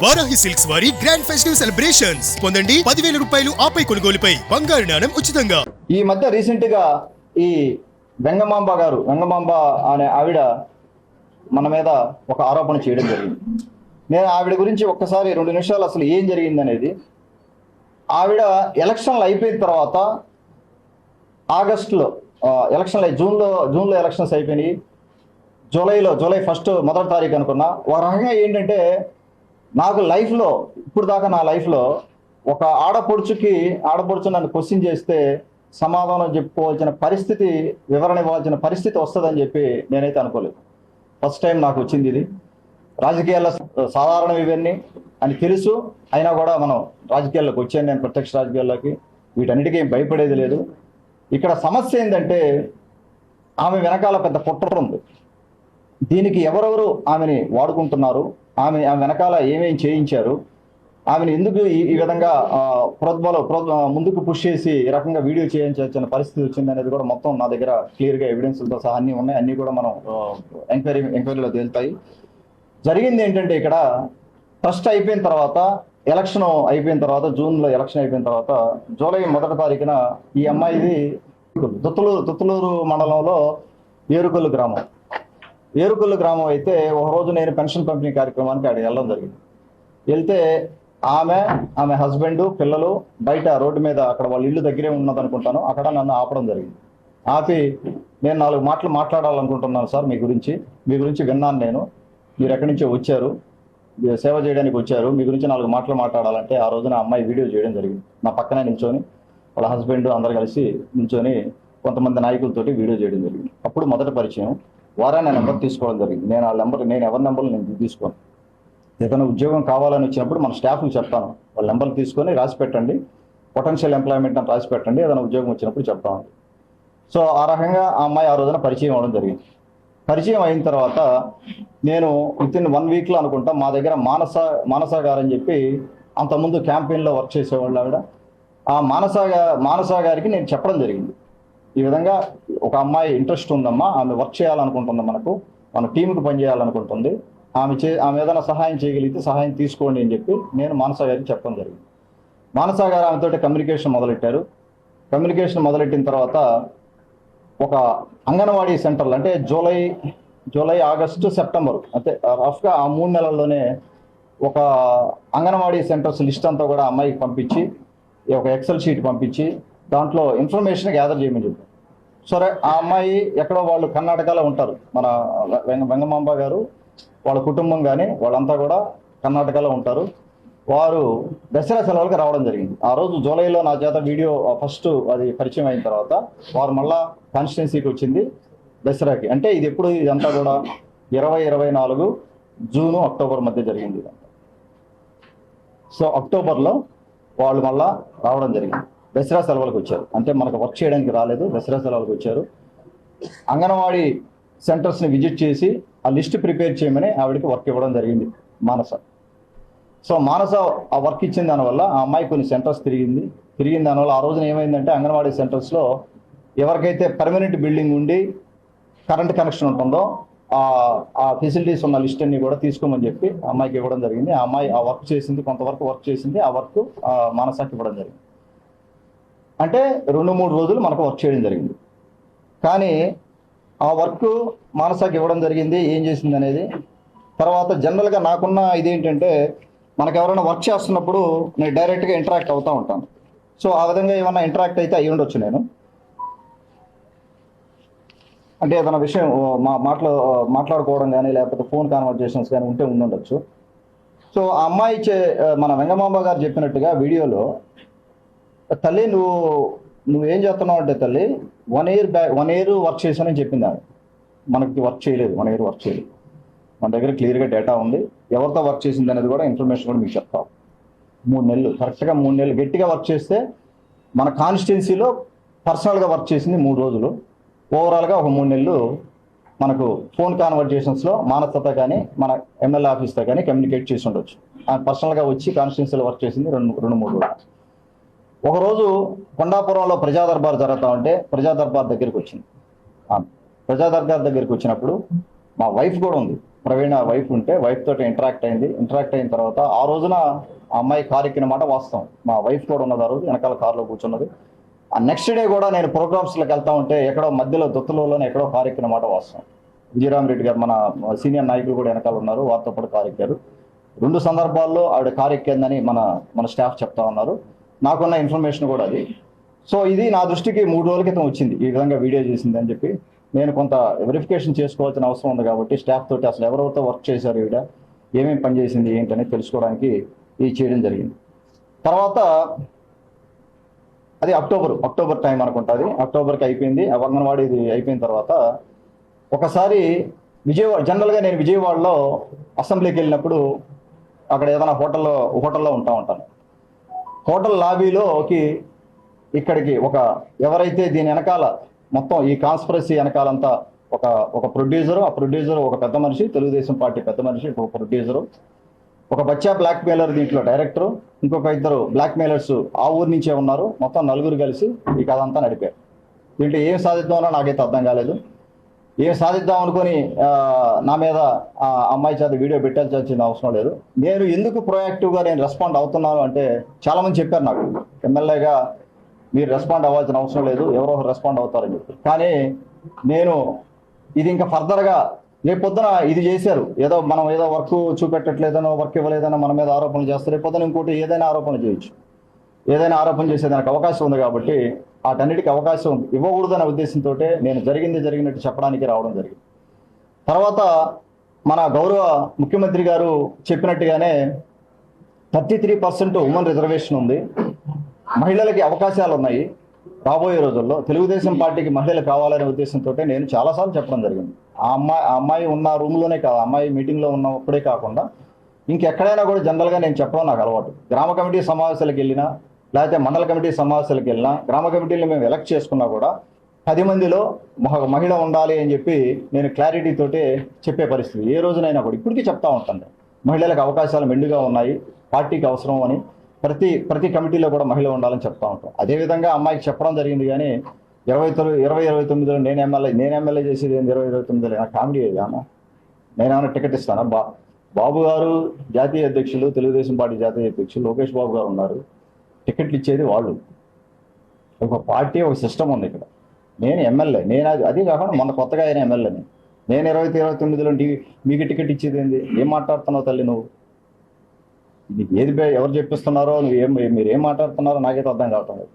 Varahi silks వారి grand festive celebrations పొందండి 10,000 రూపాయలు ఆపై కొనుగోలుపై బంగారు నాణెం ఉచితంగా. ఈ మధ్య రీసెంట్ గా ఈ వెంగమాంబ అనే ఆవిడ మన మీద ఒక ఆరోపణ చేయడం జరిగింది. నేను ఆవిడ గురించి ఒక్కసారి 2 నిమిషాలు అసలు ఏం జరిగింది అనేది. ఆవిడ ఎలక్షన్లు అయిపోయిన తర్వాత ఆగస్టులో ఎలక్షన్లు జూన్లో ఎలక్షన్స్ అయిపోయినాయి. జూలై 1 మొదటి తారీఖు అనుకున్నా. ఒక రకంగా ఏంటంటే నాకు లైఫ్లో ఇప్పుడు దాకా నా లైఫ్లో ఒక ఆడపడుచు నన్ను క్వశ్చన్ చేస్తే సమాధానం చెప్పుకోవాల్సిన పరిస్థితి, వివరణ ఇవ్వాల్సిన పరిస్థితి వస్తుందని చెప్పి నేనైతే అనుకోలేదు. ఫస్ట్ టైం నాకు వచ్చింది ఇది. రాజకీయాల్లో సాధారణం ఇవన్నీ అని తెలుసు, అయినా కూడా మనం రాజకీయాల్లోకి వచ్చాను. నేను ప్రత్యక్ష రాజకీయాల్లోకి వీటన్నిటికీ భయపడేది లేదు. ఇక్కడ సమస్య ఏంటంటే ఆమె వెనకాల పెద్ద కుట్ర ఉంది. దీనికి ఎవరెవరు ఆమెని వాడుకుంటున్నారు, ఆమె వెనకాల ఏమేమి చేయించారు, ఆమెను ఎందుకు ఈ విధంగా ముందుకు పుష్ చేసి ఈ రకంగా వీడియో చేయించాల్సిన పరిస్థితి వచ్చింది అనేది కూడా మొత్తం నా దగ్గర క్లియర్గా ఎవిడెన్స్లతో సహా అన్నీ ఉన్నాయి. అన్నీ కూడా మనం ఎంక్వైరీలో తేలుతాయి. జరిగింది ఏంటంటే ఇక్కడ ట్రస్ట్ అయిపోయిన తర్వాత, ఎలక్షన్ అయిపోయిన తర్వాత, జూన్లో ఎలక్షన్ అయిపోయిన తర్వాత జూలై 1 తారీఖున ఈ అమ్మాయిది దుత్తలూరు మండలంలో ఏరుకొల్లు గ్రామం అయితే ఒక రోజు నేను పెన్షన్ పంపిణీ కార్యక్రమానికి అక్కడికి వెళ్ళడం జరిగింది. వెళ్తే ఆమె హస్బెండ్, పిల్లలు బయట రోడ్డు మీద అక్కడ వాళ్ళ ఇల్లు దగ్గరే ఉన్నదనుకుంటాను, అక్కడ నన్ను ఆపడం జరిగింది. ఆపి నేను 4 మాటలు మాట్లాడాలనుకుంటున్నాను సార్, మీ గురించి విన్నాను నేను, మీరు ఎక్కడి నుంచో వచ్చారు, సేవ చేయడానికి వచ్చారు, మీ గురించి 4 మాటలు మాట్లాడాలంటే ఆ రోజున అమ్మాయి వీడియో చేయడం జరిగింది. నా పక్కనే నించొని వాళ్ళ హస్బెండ్ అందరు కలిసి నించొని కొంతమంది నాయకులతోటి వీడియో చేయడం జరిగింది. అప్పుడు మొదటి పరిచయం. వారాన్ని నెంబర్ తీసుకోవడం జరిగింది. నేను ఎవరి నెంబర్లు నేను తీసుకోను. ఏదైనా ఉద్యోగం కావాలని వచ్చినప్పుడు మన స్టాఫ్కి చెప్తాను, వాళ్ళ నెంబర్లు తీసుకొని రాసి పెట్టండి, పొటెన్షియల్ ఎంప్లాయ్మెంట్ అని రాసి పెట్టండి, ఏదైనా ఉద్యోగం వచ్చినప్పుడు చెప్తాను. సో ఆ రకంగా ఆ అమ్మాయి ఆ రోజున పరిచయం అవ్వడం జరిగింది. పరిచయం అయిన తర్వాత నేను వితిన్ 1 వీక్లో అనుకుంటా మా దగ్గర మానస గారు అని చెప్పి అంతకుముందు క్యాంపెయిన్లో వర్క్ చేసేవాళ్ళు ఆవిడ. ఆ మానస గారికి నేను చెప్పడం జరిగింది, ఈ విధంగా ఒక అమ్మాయి ఇంట్రెస్ట్ ఉందమ్మా, ఆమె వర్క్ చేయాలనుకుంటుంది, మన టీంకి పనిచేయాలనుకుంటుంది, ఆమె ఏదైనా సహాయం చేయగలిగితే సహాయం తీసుకోండి అని చెప్పి నేను మానస గారికి చెప్పడం జరిగింది. మానస గారు ఆమెతోటి కమ్యూనికేషన్ మొదలెట్టారు. కమ్యూనికేషన్ మొదలెట్టిన తర్వాత ఒక అంగన్వాడీ సెంటర్లు అంటే జూలై, ఆగస్టు, సెప్టెంబర్ అంటే రఫ్గా ఆ 3 నెలల్లోనే ఒక అంగన్వాడీ సెంటర్స్ లిస్ట్ అంతా కూడా అమ్మాయికి పంపించి ఒక ఎక్సెల్ షీట్ పంపించి దాంట్లో ఇన్ఫర్మేషన్ గ్యాదర్ చేయమని చెప్పారు. సరే, ఆ అమ్మాయి ఎక్కడో వాళ్ళు కర్ణాటకలో ఉంటారు, మన వెంగమాంబ గారు వాళ్ళ కుటుంబం కానీ వాళ్ళంతా కూడా కర్ణాటకలో ఉంటారు. వారు దసరా సెలవులకు రావడం జరిగింది. ఆ రోజు జూలైలో నా చేత వీడియో ఫస్ట్ అది పరిచయం అయిన తర్వాత వారు మళ్ళా కాన్స్టిట్యున్సీకి వచ్చింది దసరాకి. అంటే ఇదంతా కూడా 2024 జూను, అక్టోబర్ మధ్య జరిగింది. సో అక్టోబర్లో వాళ్ళు మళ్ళా రావడం జరిగింది. దసరా సెలవులకు వచ్చారు. అంటే మనకు వర్క్ చేయడానికి రాలేదు, దసరా సెలవులకు వచ్చారు. అంగన్వాడీ సెంటర్స్ని విజిట్ చేసి ఆ లిస్ట్ ప్రిపేర్ చేయమని ఆవిడకి వర్క్ ఇవ్వడం జరిగింది మానస. సో మానస ఆ వర్క్ ఇచ్చిన దానివల్ల ఆ అమ్మాయి కొన్ని సెంటర్స్ తిరిగిన దానివల్ల ఆ రోజున ఏమైందంటే అంగన్వాడీ సెంటర్స్లో ఎవరికైతే పర్మనెంట్ బిల్డింగ్ ఉండి కరెంట్ కనెక్షన్ ఉంటుందో ఆ ఫెసిలిటీస్ ఉన్న లిస్ట్ అన్ని కూడా తీసుకోమని చెప్పి ఆ అమ్మాయికి ఇవ్వడం జరిగింది. ఆ అమ్మాయి ఆ వర్క్ చేసింది, కొంతవరకు వర్క్ చేసింది. ఆ వర్క్ మానసకి ఇవ్వడం జరిగింది. అంటే 2-3 రోజులు మనకు వర్క్ చేయడం జరిగింది. కానీ ఆ వర్క్ మానసకి ఇవ్వడం జరిగింది. ఏం చేసింది అనేది తర్వాత జనరల్గా నాకున్న ఇదేంటంటే మనకు ఎవరైనా వర్క్ చేస్తున్నప్పుడు నేను డైరెక్ట్గా ఇంటరాక్ట్ అవుతూ ఉంటాను. సో ఆ విధంగా ఏమైనా ఇంటరాక్ట్ అయితే అయ్యి ఉండొచ్చు. నేను అంటే ఏదైనా విషయం మాట్లాడుకోవడం కానీ లేకపోతే ఫోన్ కాన్వర్జేషన్స్ కానీ ఉండొచ్చు. సో ఆ అమ్మాయి మన వెంగమాంబ గారు చెప్పినట్టుగా వీడియోలో, తల్లి నువ్వేం చేస్తున్నావు అంటే, తల్లి 1 ఇయర్ వర్క్ చేశానని చెప్పింది ఆమె. మనకి వర్క్ చేయలేదు, 1 ఇయర్ వర్క్ చేయలేదు. మన దగ్గర క్లియర్గా డేటా ఉంది, ఎవరితో వర్క్ చేసింది అనేది కూడా ఇన్ఫర్మేషన్ కూడా మీకు చెప్తాం. 3 నెలలు కరెక్ట్గా 3 నెలలు గట్టిగా వర్క్ చేస్తే మన కాన్స్టిట్యున్సీలో పర్సనల్గా వర్క్ చేసింది 3 రోజులు. ఓవరాల్గా ఒక 3 నెలలు మనకు ఫోన్ కాన్వర్జేషన్స్లో మానసతో కానీ మన ఎమ్మెల్యే ఆఫీస్తో కానీ కమ్యూనికేట్ చేసి ఉండొచ్చు. పర్సనల్గా వచ్చి కాన్స్టిట్యున్సీలో వర్క్ చేసింది 2-3 రోజులు. ఒకరోజు కొండాపురంలో ప్రజా దర్బార్ జరుగుతూ ఉంటే ప్రజా దర్బార్ దగ్గరికి వచ్చింది. ప్రజా దర్బార్ దగ్గరికి వచ్చినప్పుడు మా వైఫ్ కూడా ఉంది. ప్రవీణ వైఫ్ ఉంటే వైఫ్ తోటి ఇంటరాక్ట్ అయిన తర్వాత ఆ రోజున ఆ అమ్మాయి కారు ఎక్కిన మాట వాస్తవం. మా వైఫ్ కూడా ఉన్నది ఆ రోజు, వెనకాల కారులో కూర్చున్నది. ఆ నెక్స్ట్ డే కూడా నేను ప్రోగ్రామ్స్లోకి వెళ్తా ఉంటే ఎక్కడో మధ్యలో దొత్తులోనే ఎక్కడో కారు ఎక్కిన మాట వాస్తవం. విజయరామరెడ్డి గారు మన సీనియర్ నాయకులు కూడా వెనకాల ఉన్నారు, వారితో పాటు కారు ఎక్కారు. 2 సందర్భాల్లో ఆవిడ కారు ఎక్కిందని మన స్టాఫ్ చెప్తా ఉన్నారు. నాకున్న ఇన్ఫర్మేషన్ కూడా అది. సో ఇది నా దృష్టికి 3 రోజుల క్రితం వచ్చింది, ఈ విధంగా వీడియో చేసింది అని చెప్పి. నేను కొంత వెరిఫికేషన్ చేసుకోవాల్సిన అవసరం ఉంది కాబట్టి స్టాఫ్ తోటి అసలు ఎవరెవరితో వర్క్ చేశారు, ఈవిడ ఏమేమి పని చేసింది ఏంటని తెలుసుకోవడానికి ఇది చేయడం జరిగింది. తర్వాత అది అక్టోబర్ టైం అనుకుంటుంది. అక్టోబర్కి అయిపోయింది. అంగన్వాడీ ఇది అయిపోయిన తర్వాత ఒకసారి జనరల్గా నేను విజయవాడలో అసెంబ్లీకి వెళ్ళినప్పుడు అక్కడ ఏదైనా హోటల్లో ఉంటాను. హోటల్ లాబీలోకి ఇక్కడికి ఎవరైతే దీని వెనకాల మొత్తం ఈ కాన్స్పిరసీ వెనకాలంతా ఒక ప్రొడ్యూసరు, ఆ ప్రొడ్యూసర్ ఒక పెద్ద మనిషి, తెలుగుదేశం పార్టీ పెద్ద మనిషి, ఒక ప్రొడ్యూసరు, ఒక బచ్చా బ్లాక్ మెయిలర్ దీంట్లో డైరెక్టరు, ఇంకొక 2 బ్లాక్ మెయిలర్స్ ఆ ఊరు నుంచే ఉన్నారు. మొత్తం 4 కలిసి ఈ కథ అంతా నడిపారు. దీంట్లో ఏం సాధిద్దామో నాకైతే అర్థం కాలేదు. ఏం సాధిద్దాం అనుకొని నా మీద ఆ అమ్మాయి చేత వీడియో పెట్టాల్సిన అవసరం లేదు. నేను ఎందుకు ప్రొయాక్టివ్గా నేను రెస్పాండ్ అవుతున్నాను అంటే చాలామంది చెప్పారు నాకు, ఎమ్మెల్యేగా మీరు రెస్పాండ్ అవ్వాల్సిన అవసరం లేదు, ఎవరో రెస్పాండ్ అవుతారని చెప్పి. కానీ నేను ఇది ఇంకా ఫర్దర్గా రేపొద్దున ఇది చేశారు, మనం ఏదో వర్క్ చూపెట్టట్లేదనో వర్క్ ఇవ్వలేదనో మన మీద ఆరోపణలు చేస్తారు. రేపొద్దున ఇంకోటి ఏదైనా ఆరోపణ చేయొచ్చు, ఏదైనా ఆరోపణ చేసేదానికి అవకాశం ఉంది. కాబట్టి వాటన్నిటికీ అవకాశం ఇవ్వకూడదనే ఉద్దేశంతో నేను జరిగినట్టు చెప్పడానికి రావడం జరిగింది. తర్వాత మన గౌరవ ముఖ్యమంత్రి గారు చెప్పినట్టుగానే 33% ఉమెన్ రిజర్వేషన్ ఉంది, మహిళలకి అవకాశాలు ఉన్నాయి. రాబోయే రోజుల్లో తెలుగుదేశం పార్టీకి మహిళలు కావాలనే ఉద్దేశంతో నేను చాలాసార్లు చెప్పడం జరిగింది. ఆ అమ్మాయి ఉన్న రూమ్లోనే కాదు, అమ్మాయి మీటింగ్లో ఉన్నప్పుడే కాకుండా ఇంకెక్కడైనా కూడా జనరల్గా నేను చెప్పడం నాకు అలవాటు. గ్రామ కమిటీ సమావేశాలకు వెళ్ళినా, లేకపోతే మండల కమిటీ సమావేశాలకు వెళ్ళినా, గ్రామ కమిటీలు మేము ఎలక్ట్ చేసుకున్నా కూడా 10 మందిలో మహిళ ఉండాలి అని చెప్పి నేను క్లారిటీ తోటే చెప్పే పరిస్థితి ఏ రోజునైనా కూడా ఇప్పటికీ చెప్తా ఉంటాను. మహిళలకు అవకాశాలు మెండుగా ఉన్నాయి, పార్టీకి అవసరం అని ప్రతి కమిటీలో కూడా మహిళ ఉండాలని చెప్తా ఉంటాం. అదేవిధంగా అమ్మాయికి చెప్పడం జరిగింది. కానీ 2029లో నేను ఎమ్మెల్యే చేసేది 2029లో నాకు కామెడీ అయ్యాను. నేనేమైనా టికెట్ ఇస్తానా? బాబు గారు జాతీయ అధ్యక్షులు, తెలుగుదేశం పార్టీ జాతీయ అధ్యక్షులు లోకేష్ బాబు గారు ఉన్నారు, టికెట్లు ఇచ్చేది వాళ్ళు. ఒక పార్టీ, ఒక సిస్టమ్ ఉంది ఇక్కడ. నేను ఎమ్మెల్యే, అది కాకుండా మొన్న కొత్తగా అయిన ఎమ్మెల్యేని. నేను 2029లో మీకు టికెట్ ఇచ్చేది ఏంది? ఏం మాట్లాడుతున్నావు తల్లి నువ్వు? ఇది ఎవరు చెప్పిస్తున్నారో, మీరు ఏం మాట్లాడుతున్నారో నాకైతే అర్థం కావటం లేదు.